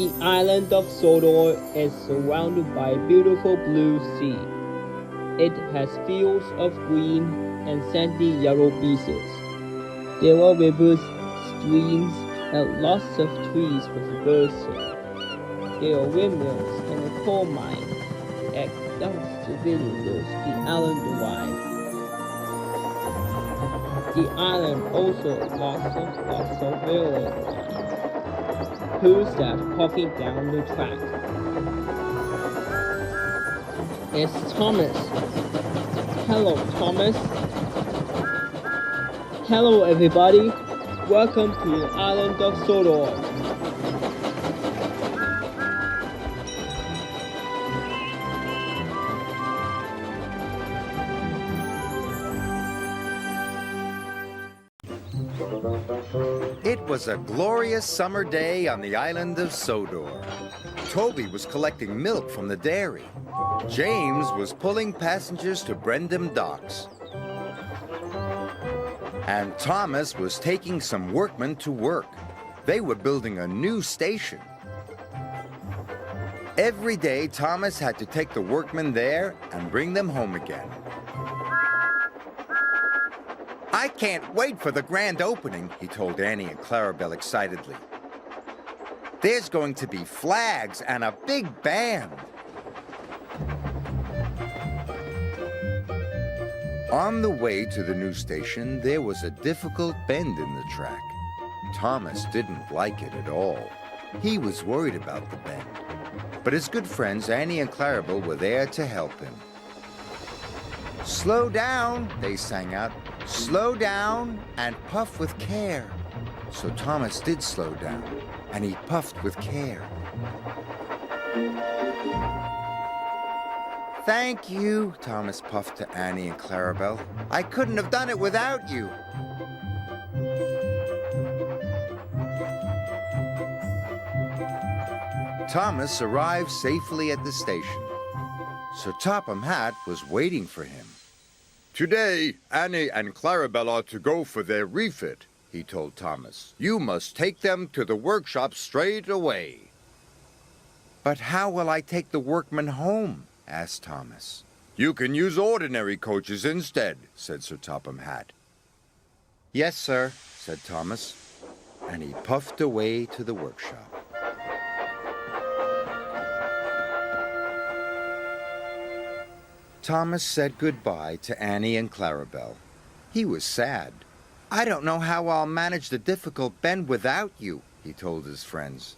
The island of Sodor is surrounded by a beautiful blue sea. It has fields of green and sandy yellow beaches. There are rivers, streams, and lots of trees with birds sing. There are windmills and a coal mine that dumps the villagers the island wide. The island also lots of railway lines. Who's that walking down the track? It's Thomas. Hello, Thomas. Hello, everybody. Welcome to the island of Sodor. It was a glorious summer day on the island of Sodor. Toby was collecting milk from the dairy. James was pulling passengers to Brendam docks. And Thomas was taking some workmen to work. They were building a new station. Every day, Thomas had to take the workmen there and bring them home again. "I can't wait for the grand opening," he told Annie and Clarabelle excitedly. "There's going to be flags and a big band." On the way to the new station, there was a difficult bend in the track. Thomas didn't like it at all. He was worried about the bend. But his good friends Annie and Clarabelle were there to help him. "Slow down," they sang out. "Slow down and puff with care." So Thomas did slow down, and he puffed with care. "Thank you," Thomas puffed to Annie and Clarabelle. "I couldn't have done it without you." Thomas arrived safely at the station. Sir Topham Hatt was waiting for him. "Today, Annie and Clarabelle are to go for their refit," he told Thomas. "You must take them to the workshop straight away." "But how will I take the workmen home?" asked Thomas. "You can use ordinary coaches instead," said Sir Topham Hatt. "Yes, sir," said Thomas, and he puffed away to the workshop. Thomas said goodbye to Annie and Clarabelle. He was sad. "I don't know how I'll manage the difficult bend without you," he told his friends.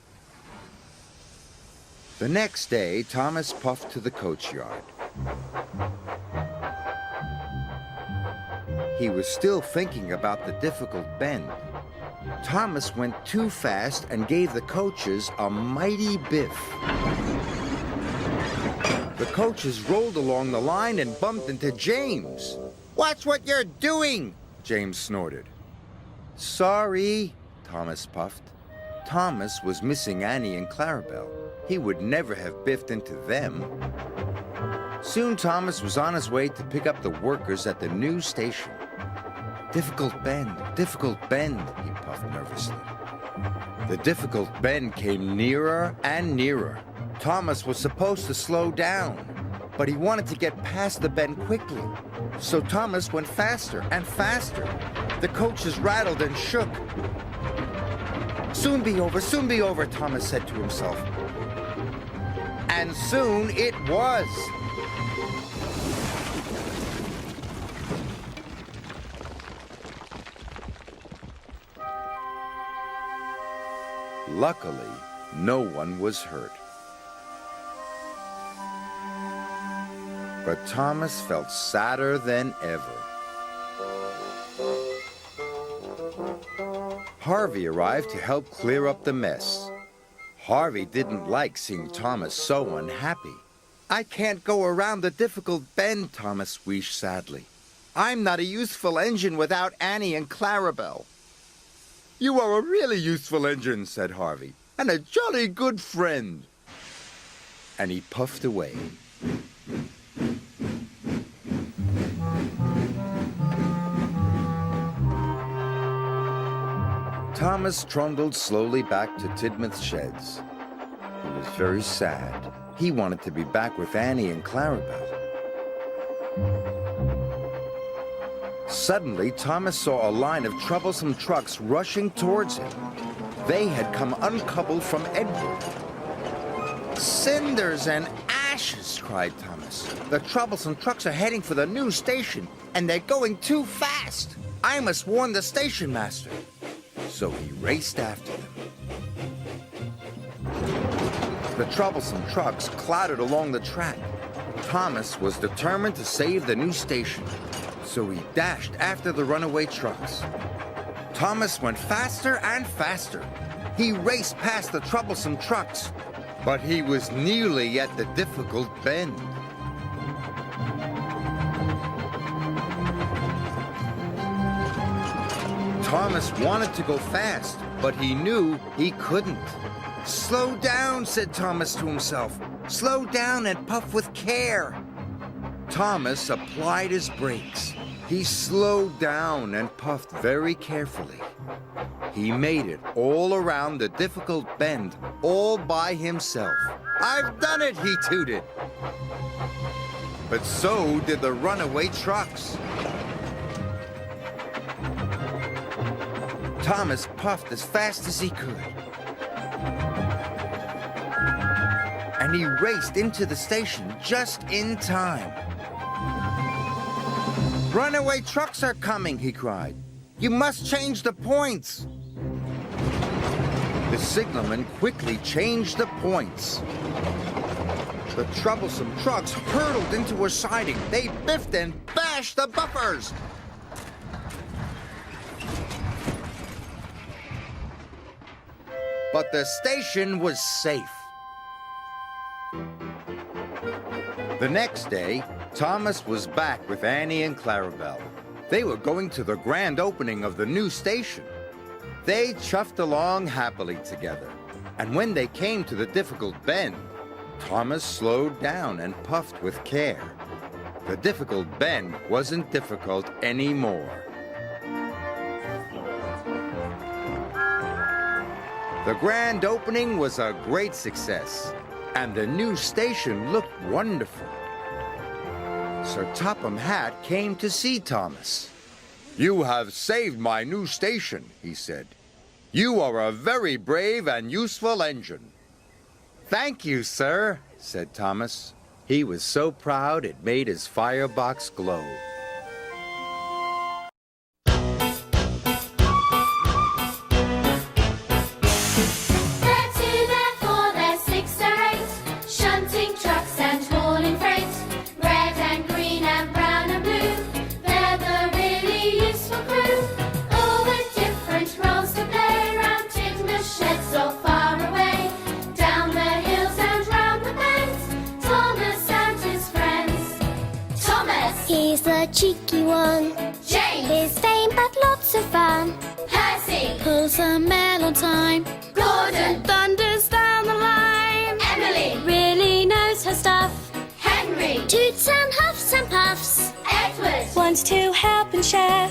The next day, Thomas puffed to the coach yard. He was still thinking about the difficult bend. Thomas went too fast and gave the coaches a mighty biff. The coaches rolled along the line and bumped into James. "Watch what you're doing!" James snorted. "Sorry," Thomas puffed. Thomas was missing Annie and Clarabelle. He would never have biffed into them. Soon Thomas was on his way to pick up the workers at the new station. difficult bend," he puffed nervously. The difficult bend came nearer and nearer. Thomas was supposed to slow down, but he wanted to get past the bend quickly. So Thomas went faster and faster. The coaches rattled and shook. Soon be over, Thomas said to himself. And soon it was. Luckily, no one was hurt. But Thomas felt sadder than ever. Harvey arrived to help clear up the mess. Harvey didn't like seeing Thomas so unhappy. "I can't go around the difficult bend," Thomas wheezed sadly. "I'm not a useful engine without Annie and Clarabelle." "You are a really useful engine," said Harvey, "and a jolly good friend." And he puffed away. Thomas trundled slowly back to Tidmouth's sheds. He was very sad. He wanted to be back with Annie and Clarabelle. Suddenly, Thomas saw a line of troublesome trucks rushing towards him. They had come uncoupled from Edward. "Cinders and ashes!" cried Thomas. "The troublesome trucks are heading for the new station, and they're going too fast. I must warn the station master." So he raced after them. The troublesome trucks clattered along the track. Thomas was determined to save the new station, so he dashed after the runaway trucks. Thomas went faster and faster. He raced past the troublesome trucks, but he was nearly at the difficult bend. Thomas wanted to go fast, but he knew he couldn't. "Slow down," said Thomas to himself. "Slow down and puff with care." Thomas applied his brakes. He slowed down and puffed very carefully. He made it all around the difficult bend, all by himself. "I've done it," he tooted. But so did the runaway trucks. Thomas puffed as fast as he could. And he raced into the station just in time. "Runaway trucks are coming," he cried. "You must change the points." The signalman quickly changed the points. The troublesome trucks hurtled into a siding. They biffed and bashed the buffers. But the station was safe. The next day, Thomas was back with Annie and Clarabelle. They were going to the grand opening of the new station. They chuffed along happily together. And when they came to the difficult bend, Thomas slowed down and puffed with care. The difficult bend wasn't difficult anymore. The grand opening was a great success, and the new station looked wonderful. Sir Topham Hatt came to see Thomas. "You have saved my new station," he said. "You are a very brave and useful engine." "Thank you, sir," said Thomas. He was so proud it made his firebox glow. He's the cheeky one. James! He's vain but lots of fun. Percy! Pulls a mail on time. Gordon! Thunders down the line. Emily! Really knows her stuff. Henry! Toots and huffs and puffs. Edward! Wants to help and share.